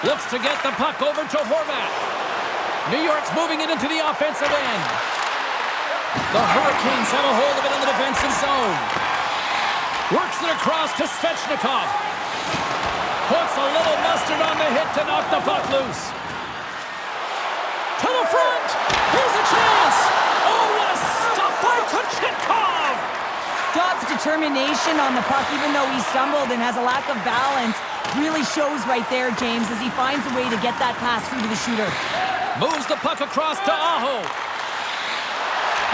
Looks to get the puck over to Horvat. New York's moving it into the offensive end. The Hurricanes have a hold of it in the defensive zone. Works it across to Svechnikov. Puts a little mustard on the hit to knock the puck loose. To the front. Here's a chance. Oh, what a stop by Kochetkov. Dobbs' determination on the puck, even though he stumbled and has a lack of balance, really shows right there, James, as he finds a way to get that pass through to the shooter. Moves the puck across to Aho.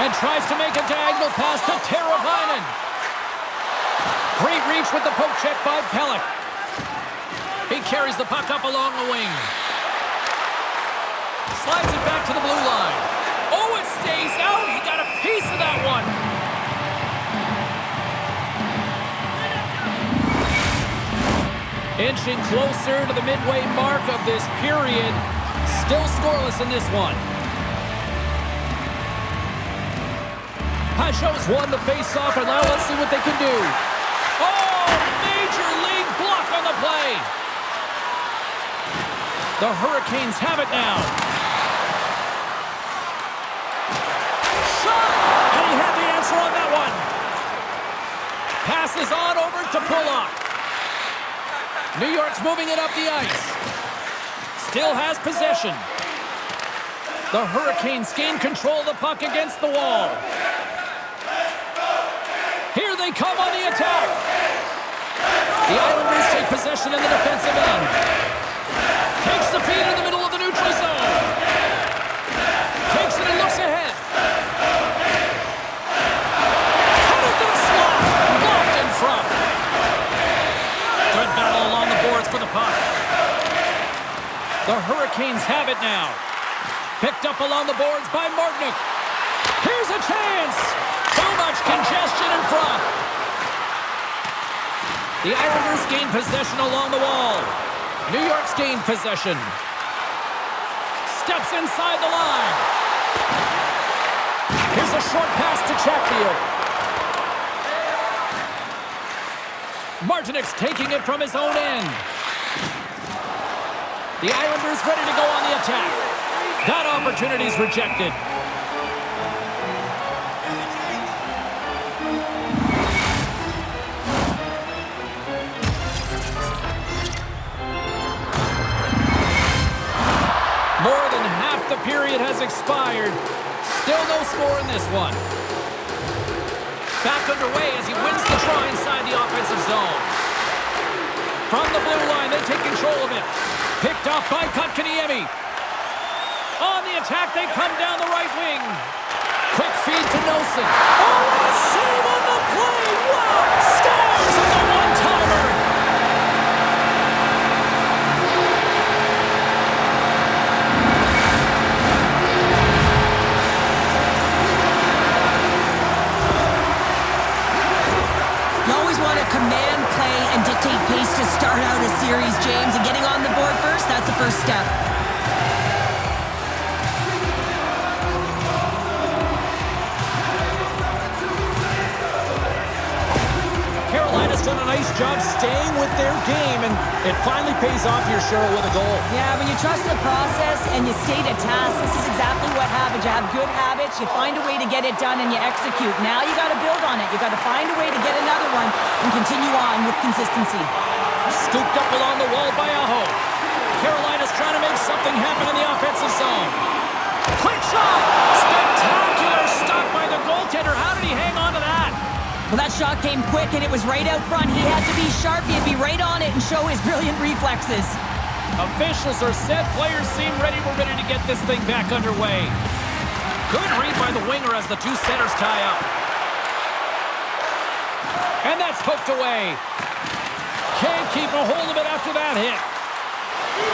And tries to make a diagonal pass to Teravainen. Great reach with the poke check by Pelech. He carries the puck up along the wing. Slides it back to the blue line. Oh, it stays out. He got a piece of that one. Inching closer to the midway mark of this period. Still scoreless in this one. Pageau's won the face-off, and now let's see what they can do. Oh, major league block on the play. The Hurricanes have it now. Shot! And he had the answer on that one. Passes on over to Pulock. New York's moving it up the ice. Still has possession. The Hurricanes gain control of the puck against the wall. Here they come on the attack. The Islanders take possession in the defensive end. Takes the feed in the middle of the neutral zone. Takes it and looks ahead. Coming to the slot. Blocked in front. Good battle along the boards for the puck. The Hurricanes have it now. Picked up along the boards by Martinic. Here's a chance. Too much congestion in front. The Islanders gain possession along the wall. New York's gained possession. Steps inside the line. Here's a short pass to Chatfield. Martinic's taking it from his own end. The Islanders ready to go on the attack. That opportunity's rejected. More than half the period has expired. Still no score in this one. Back underway as he wins the draw inside the offensive zone. From the blue line, they take control of it. Picked off by Kotkaniemi. On the attack, they come down the right wing. Quick feed to Nelson. Oh, what a save on the play! Wow! Scores on the one-timer! You always want to command play and dictate pace to start out a series, James, and getting on the board first, that's the first step. Done a nice job staying with their game, and it finally pays off here, Cheryl, with a goal. Yeah, when you trust the process and you stay to task, this is exactly what happens. You have good habits, you find a way to get it done, and you execute. Now you got to build on it. You got to find a way to get another one and continue on with consistency. Scooped up along the wall by Aho. Carolina's trying to make something happen in the offensive zone. Quick shot! Spectacular stop by the goaltender. How did he hang on to that? Well, that shot came quick, and it was right out front. He had to be sharp. He had to be right on it and show his brilliant reflexes. Officials are set. Players seem ready. We're ready to get this thing back underway. Good read by the winger as the two centers tie up. And that's hooked away. Can't keep a hold of it after that hit.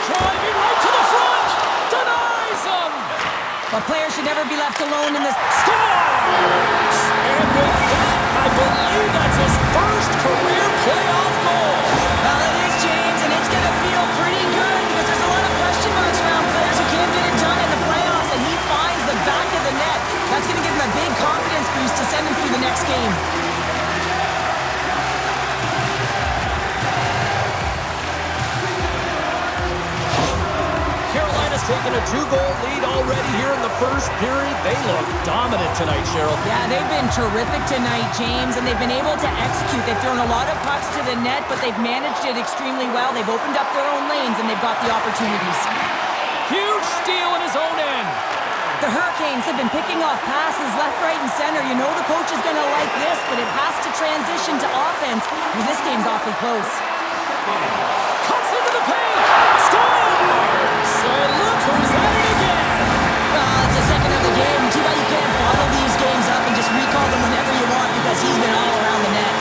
Driving right to the front. Denies him. But players should never be left alone in this. Scores! And with that, I believe that's his first career playoff goal. Well, it is, James, and it's going to feel pretty good because there's a lot of question marks around players who can't get it done in the playoffs, and he finds the back of the net. That's going to give him a big confidence boost to send him through the next game. taken a 2-goal lead already here in the first period. They look dominant tonight, Cheryl. Yeah, they've been terrific tonight, James, and they've been able to execute. They've thrown a lot of pucks to the net, but they've managed it extremely well. They've opened up their own lanes, and they've got the opportunities. Huge steal in his own end. The Hurricanes have been picking off passes left, right, and center. You know the coach is going to like this, but it has to transition to offense, because this game's awfully close. Cuts into the paint. Scores! And look who's at it again. It's the second of the game. Too bad you can't bottle these games up and just recall them whenever you want, because he's been all around the net.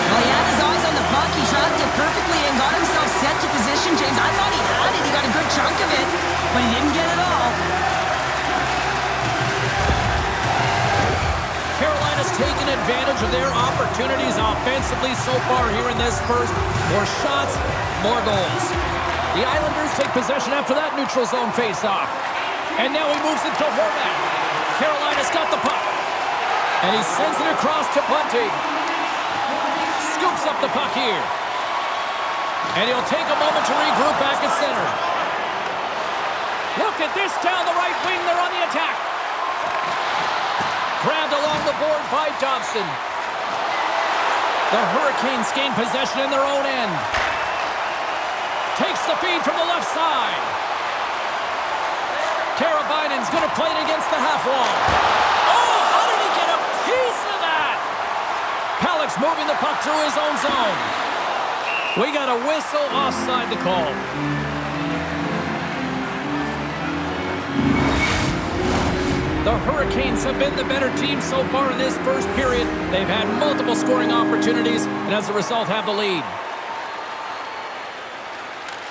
Well, he had his eyes on the puck. He trapped it perfectly and got himself set to position, James. I thought he had it. He got a good chunk of it, but he didn't get it all. Carolina's taken advantage of their opportunities offensively so far here in this first. More shots, more goals. The Islanders take possession after that neutral zone face-off. And now he moves it to Horvat. Carolina's got the puck. And he sends it across to Bunting. Scoops up the puck here. And he'll take a moment to regroup back at center. Look at this down the right wing. They're on the attack. Grabbed along the board by Dobson. The Hurricanes gain possession in their own end. Takes the feed from the left side. Karabainen's going to play it against the half wall. Oh, how did he get a piece of that? Palik's moving the puck through his own zone. We got a whistle offside the call. The Hurricanes have been the better team so far in this first period. They've had multiple scoring opportunities, and as a result have the lead.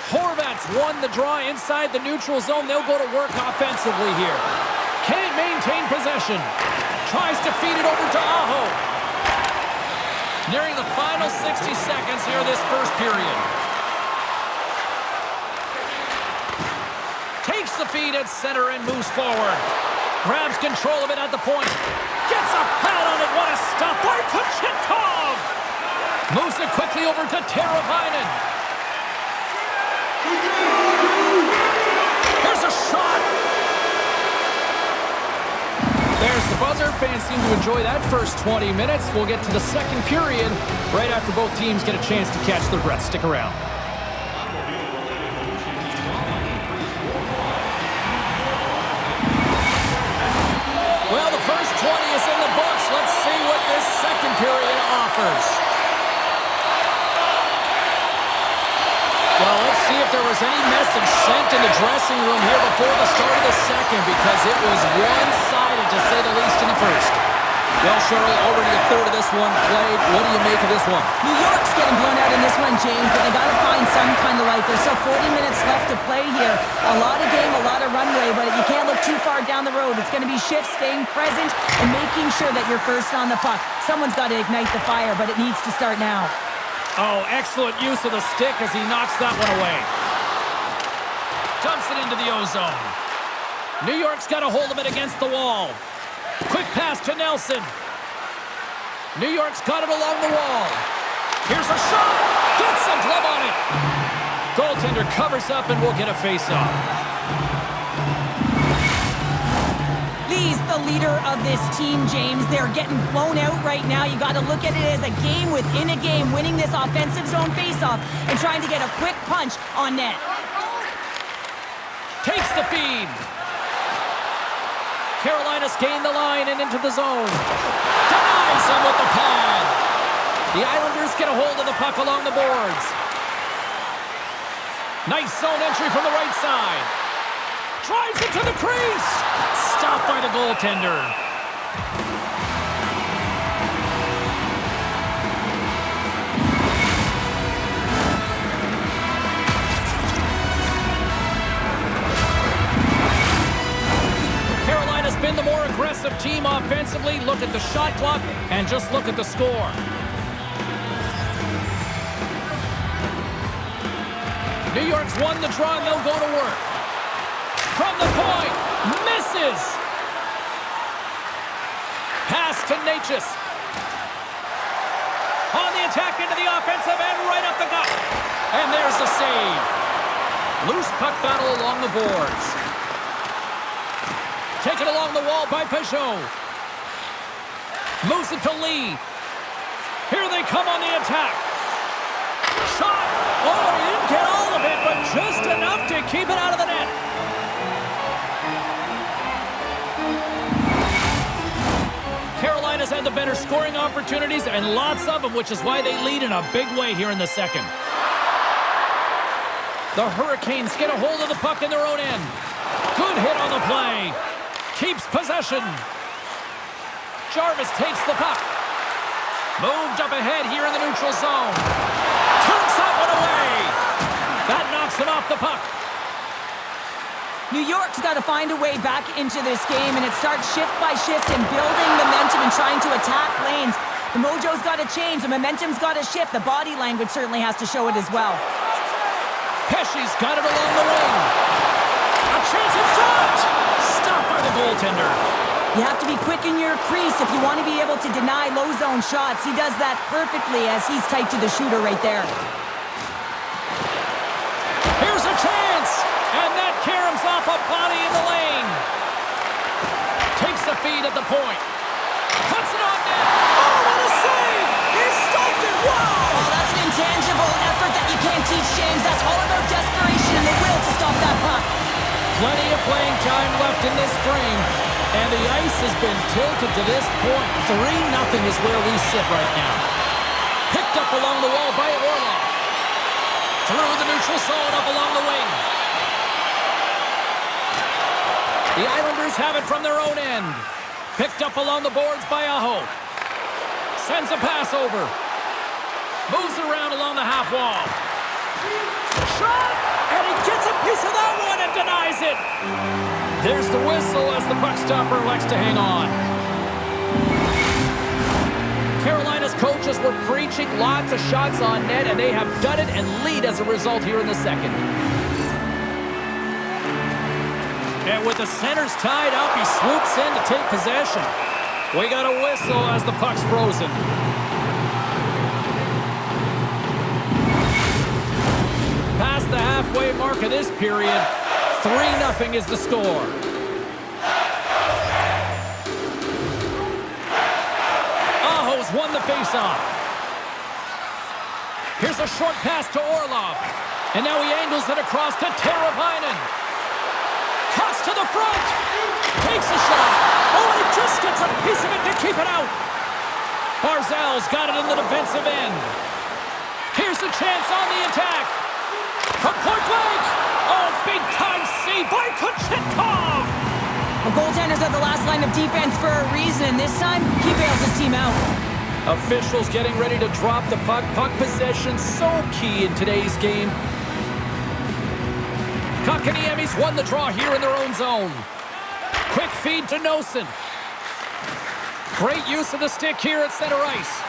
Horvat's won the draw inside the neutral zone. They'll go to work offensively here. Can't maintain possession. Tries to feed it over to Aho. Nearing the final 60 seconds here this first period. Takes the feed at center and moves forward. Grabs control of it at the point. Gets a pad on it. What a stop by Kuchetkov. Moves it quickly over to Teravainen. Here's a shot. There's the buzzer. Fans seem to enjoy that first 20 minutes. We'll get to the second period right after both teams get a chance to catch their breath. Stick around. Well, the first 20 is in the books. Let's see what this second period offers. Well, let's see if there was any message sent in the dressing room here before the start of the second, because it was one-sided, to say the least, in the first. Well, Cheryl, already a third of this one played. What do you make of this one? New York's getting blown out in this one, James, but they got to find some kind of life. There's still 40 minutes left to play here. A lot of game, a lot of runway, but you can't look too far down the road. It's going to be shifts, staying present, and making sure that you're first on the puck. Someone's got to ignite the fire, but it needs to start now. Oh, excellent use of the stick as he knocks that one away. Dumps it into the O-zone. New York's got a hold of it against the wall. Quick pass to Nelson. New York's got it along the wall. Here's a shot. Gets a glove on it. Goaltender covers up and we'll get a face-off. Lee's the leader of this team, James. They're getting blown out right now. You got to look at it as a game within a game, winning this offensive zone face-off and trying to get a quick punch on net. Takes the feed. Carolina's gained the line and into the zone. Denies him with the pad. The Islanders get a hold of the puck along the boards. Nice zone entry from the right side. Drives it to the crease. Stopped by the goaltender. Carolina's been the more aggressive team offensively. Look at the shot clock and just look at the score. New York's won the draw and they'll go to work. From the point, misses. Pass to Natchez. On the attack into the offensive end, right up the gut. And there's the save. Loose puck battle along the boards. Taken along the wall by Peugeot. Moves it to Lee. Here they come on the attack. Shot! Oh, he didn't get all of it, but just enough to keep it out of the net. Carolina's had the better scoring opportunities, and lots of them, which is why they lead in a big way here in the second. The Hurricanes get a hold of the puck in their own end. Good hit on the play. Keeps possession. Jarvis takes the puck. Moved up ahead here in the neutral zone. Turns that one away. That knocks him off the puck. New York's got to find a way back into this game, and it starts shift by shift and building momentum and trying to attack lanes. The mojo's got to change. The momentum's got to shift. The body language certainly has to show it as well. Pesci's got it along the wing. A chance in front. Stopped by the goaltender. You have to be quick in your crease if you want to be able to deny low zone shots. He does that perfectly as he's tight to the shooter right there. Here's a chance. And that caroms off a body in the lane. Takes the feed at the point. Puts it on net. Oh, what a save. He stopped it. Wow. Oh, that's an intangible effort that you can't teach, James. That's all about desperation and the will to stop that puck. Plenty of playing time left in this frame. And the ice has been tilted to this point. 3-0 is where we sit right now. Picked up along the wall by Orlov. Through the neutral zone, up along the wing. The Islanders have it from their own end. Picked up along the boards by Aho. Sends a pass over. Moves around along the half wall. Shot! And he gets a piece of that one and denies it. There's the whistle as the puck stopper elects to hang on. Carolina's coaches were preaching lots of shots on net, and they have done it and lead as a result here in the second. And with the centers tied up, he swoops in to take possession. We got a whistle as the puck's frozen. Past the halfway mark of this period, 3-0 is the score. Aho's won the faceoff. Here's a short pass to Orlov. And now he angles it across to Teravainen. Cuts to the front. Takes a shot. Oh, and he just gets a piece of it to keep it out. Barzal's got it in the defensive end. Here's a chance on the attack. From point blank. Oh, big-time save by Kochetkov. The goaltenders are the last line of defense for a reason. This time, he bails his team out. Officials getting ready to drop the puck. Puck possession so key in today's game. Kotkaniemi's won the draw here in their own zone. Quick feed to Nosen. Great use of the stick here at center ice.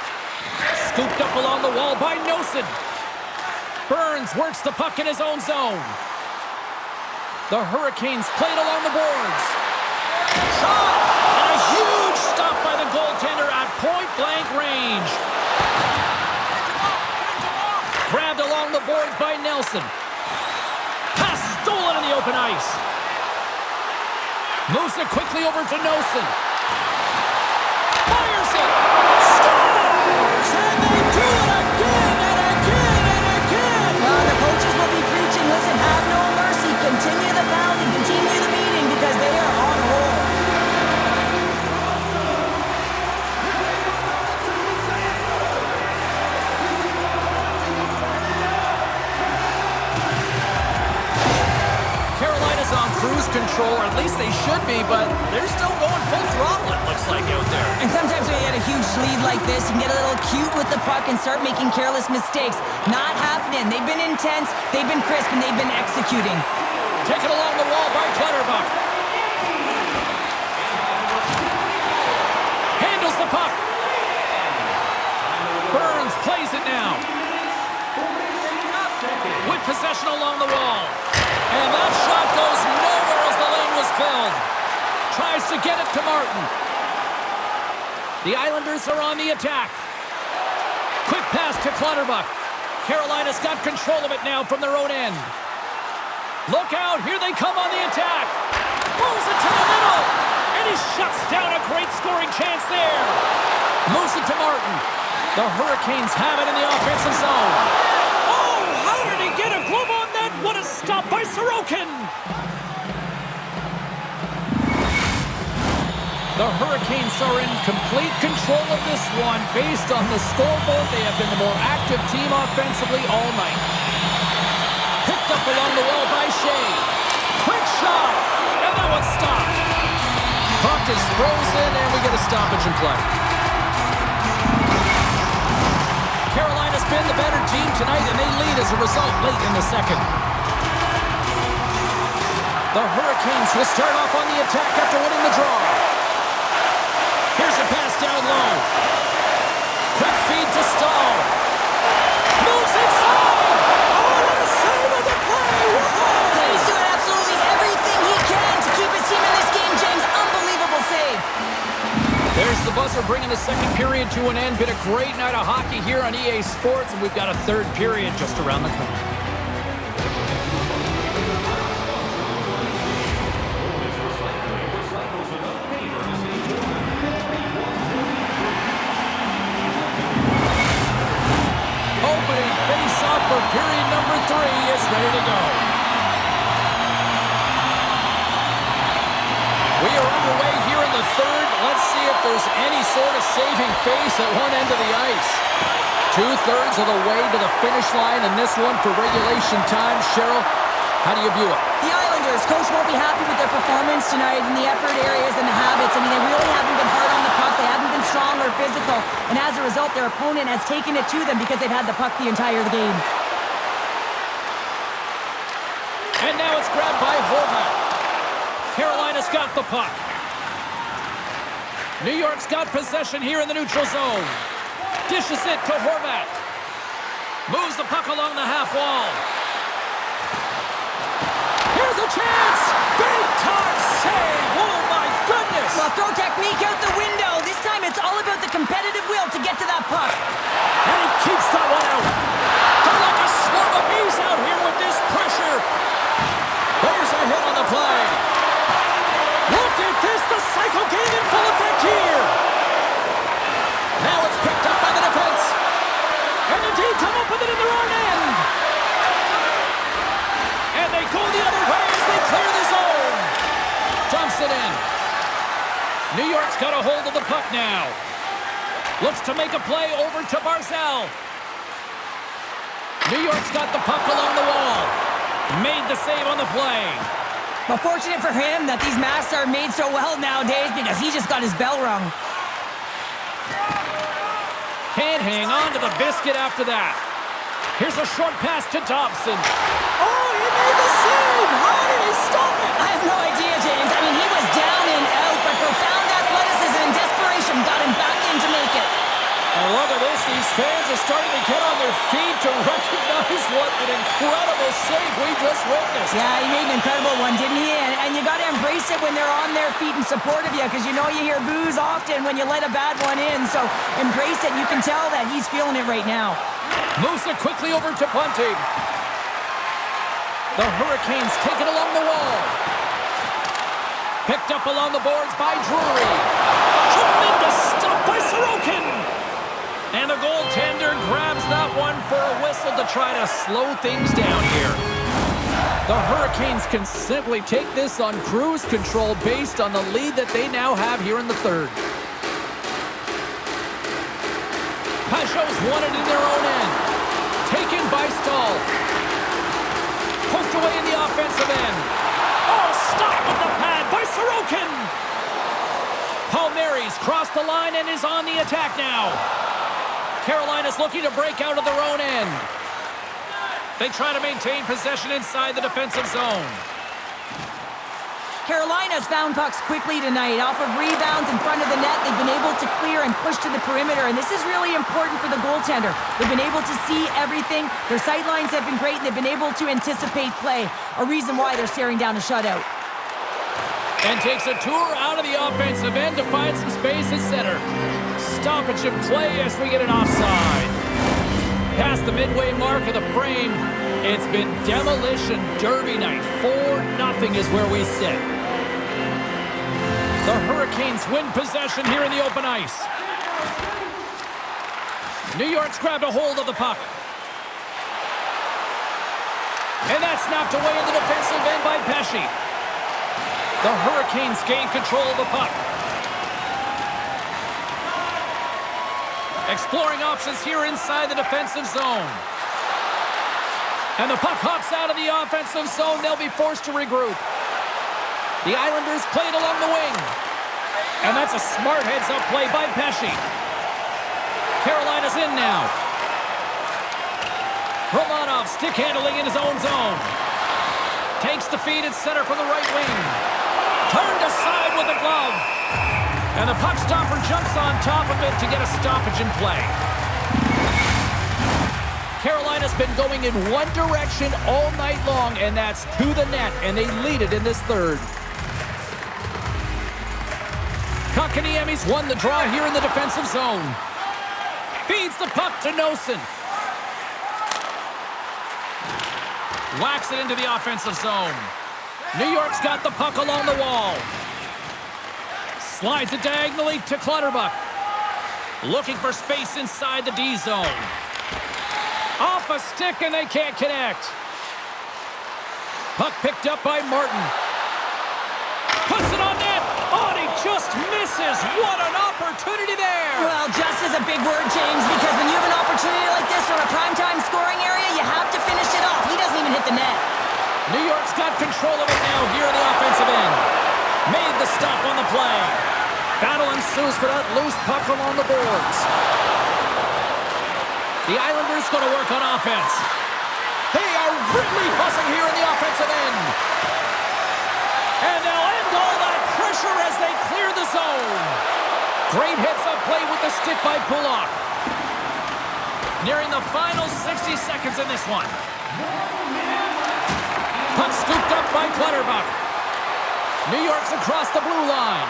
Scooped up along the wall by Nosen. Burns works the puck in his own zone. The Hurricanes played along the boards. Shot! And a huge stop by the goaltender at point-blank range. Grabbed along the boards by Nelson. Pass stolen in the open ice. Moves it quickly over to Nosen. Fires it. Scores! And they do it again and again and again. The coaches will be preaching, listen, have no mercy. Continue the pounding, continue the beating because they are on a roll. Carolina's on cruise control, or at least they should be, but they're still going full throttle, it looks like, out there. And sometimes when you get a huge lead like this, you can get a little cute with the puck and start making careless mistakes. Not happening. They've been intense, they've been crisp, and they've been executing. Taken along the wall by Clutterbuck. Handles the puck. Burns plays it now. With possession along the wall. And that shot goes nowhere as the lane was filled. Tries to get it to Martin. The Islanders are on the attack. Quick pass to Clutterbuck. Carolina's got control of it now from their own end. Look out, here they come on the attack. Moves it to the middle, and he shuts down a great scoring chance there. Moves it to Martin. The Hurricanes have it in the offensive zone. Oh, how did he get a glove on that? What a stop by Sorokin. The Hurricanes are in complete control of this one. Based on the scoreboard, they have been the more active team offensively all night. Picked up along the wall by Shea. Quick shot, and that one's stopped. Puck is frozen, and we get a stoppage in play. Carolina's been the better team tonight, and they lead as a result late in the second. The Hurricanes will start off on the attack after winning the draw. Here's a pass down low. Quick feed to Stahl. Moves inside. Oh, what a save on the play. Whoa. He's doing absolutely everything he can to keep his team in this game, James. Unbelievable save. There's the buzzer bringing the second period to an end. Been a great night of hockey here on EA Sports, and we've got a third period just around the corner. Opening face-off for period number 3 is ready to go. We are underway here in the third. Let's see if there's any sort of saving face at one end of the ice. 2/3 of the way to the finish line in this one for regulation time. Cheryl, how do you view it? The Islanders, coach won't be happy with their performance tonight in the effort areas and the habits. I mean, they really haven't been hard on the puck. They haven't been strong or physical. And as a result, their opponent has taken it to them because they've had the puck the entire game. And now it's grabbed by Horvat. Carolina's got the puck. New York's got possession here in the neutral zone. Dishes it to Horvat. Moves the puck along the half wall. Here's a chance! Big time save! Oh my goodness! Well, throw technique out the window. This time it's all about the competitive will to get to that puck. And he keeps that one out. They're like a swarm of bees out here with this pressure. There's a hit on the play. Look at this, the cycle game in full effect here. Now it's picked up by the defense. And the team come up with it in their own end. And they go the other way as they clear the zone. Dumps it in. New York's got a hold of the puck now. Looks to make a play over to Barzal. New York's got the puck along the wall. Made the save on the play. Well, fortunate for him that these masks are made so well nowadays because he just got his bell rung. Can't hang on to the biscuit after that. Here's a short pass to Dobson. Oh, he made the save! How did he stop it? I have no idea, James. I mean, he was down and out, but profound athleticism and desperation got him back in to make it. And look at this. These fans are starting to get on their feet to recognize what an incredible save we just witnessed. Yeah, he made an incredible one, didn't he? And you got to embrace it when they're on their feet in support of you because you know you hear boos often when you let a bad one in. So embrace it. You can tell that he's feeling it right now. Moves it quickly over to Bunting. The Hurricanes take it along the wall. Picked up along the boards by Drury. Tremendous stop by Sorokin. And the goaltender grabs that one for a whistle to try to slow things down here. The Hurricanes can simply take this on cruise control based on the lead that they now have here in the third. Pajot's won it in their own end. Taken by Stahl. Poked away in the offensive end. Oh, stop with the pad by Sorokin. Palmieri's crossed the line and is on the attack now. Carolina's looking to break out of their own end. They try to maintain possession inside the defensive zone. Carolina's found pucks quickly tonight. Off of rebounds in front of the net, they've been able to clear and push to the perimeter, and this is really important for the goaltender. They've been able to see everything. Their sight lines have been great, and they've been able to anticipate play, a reason why they're staring down a shutout. And takes a tour out of the offensive end to find some space at center. Stoppage in play as we get an offside. Past the midway mark of the frame. It's been demolition derby night. 4-0 is where we sit. The Hurricanes win possession here in the open ice. New York's grabbed a hold of the puck. And that's knocked away in the defensive end by Pesce. The Hurricanes gain control of the puck. Exploring options here inside the defensive zone. And the puck hops out of the offensive zone. They'll be forced to regroup. The Islanders played along the wing. And that's a smart heads-up play by Pesce. Carolina's in now. Romanov stick handling in his own zone. Takes the feed at center from the right wing. Turned aside with a glove. And the puck stopper jumps on top of it to get a stoppage in play. Carolina's been going in one direction all night long, and that's to the net, and they lead it in this third. Kotkaniemi's won the draw here in the defensive zone. Feeds the puck to Noesen. Whacks it into the offensive zone. New York's got the puck along the wall. Slides it diagonally to Clutterbuck. Looking for space inside the D zone. Off a stick and they can't connect. Puck picked up by Martin. Puts it on net. Oh, and he just misses. What an opportunity there. Well, just is a big word, James, because when you have an opportunity like this from a primetime scoring area, you have to finish it off. He doesn't even hit the net. New York's got control of it now here in the offensive end. Made the stop on the play. Battle ensues for that loose puck along the boards. The Islanders going to work on offense. They are really buzzing here in the offensive end. And they'll end all that pressure as they clear the zone. Great heads-up play with the stick by Pulock. Nearing the final 60 seconds in this one. Puck scooped up by Clutterbuck. New York's across the blue line.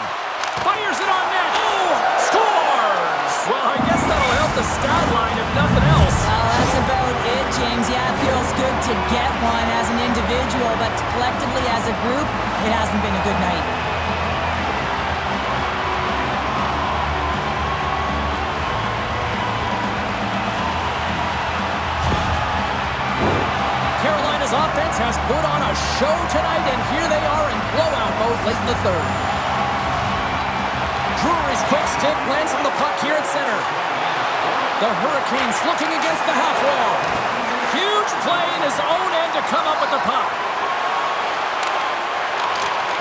Fires it on net. Oh, scores! Well, I guess that'll help the stat line if nothing else. Well, that's about it, James. Yeah, it feels good to get one as an individual, but collectively as a group, it hasn't been a good night. Carolina's offense has put on a show tonight, and here they are in blowout mode late in the third. Drury's quick stick lands on the puck here at center. The Hurricanes looking against the half wall. Huge play in his own end to come up with the puck.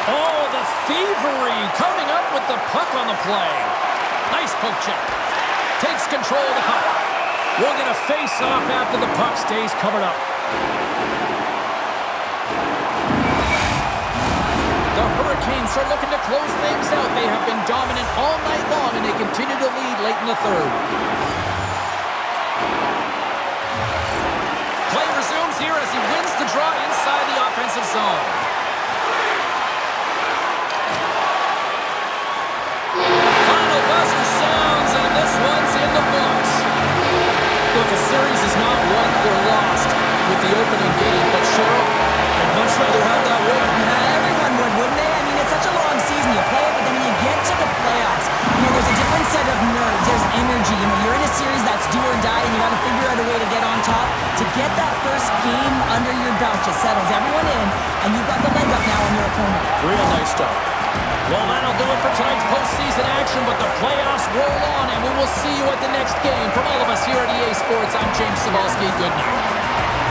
Oh, the thievery coming up with the puck on the play. Nice poke check. Takes control of the puck. We'll get a face-off after the puck stays covered up. The Hurricanes are looking to close things out. They have been dominant all night long, and they continue to lead late in the third. Play resumes here as he wins the draw inside the offensive zone. Final buzzer sounds, and this one's in the books. Look, a series is not won or lost with the opening game, but Cheryl, I'd much rather have that win. Everyone would, wouldn't they? I mean, it's such a long season. You play it, but then when you get to the playoffs, there's a different set of nerves. There's energy. You're in a series that's do or die, and you got to figure out a way to get on top. To get that first game under your belt just settles everyone in, and you've got the leg up now on your opponent. Real nice stuff. Well, that'll do it for tonight's postseason action, but the playoffs roll on, and we will see you at the next game. From all of us here at EA Sports, I'm James Cybulski. Good night.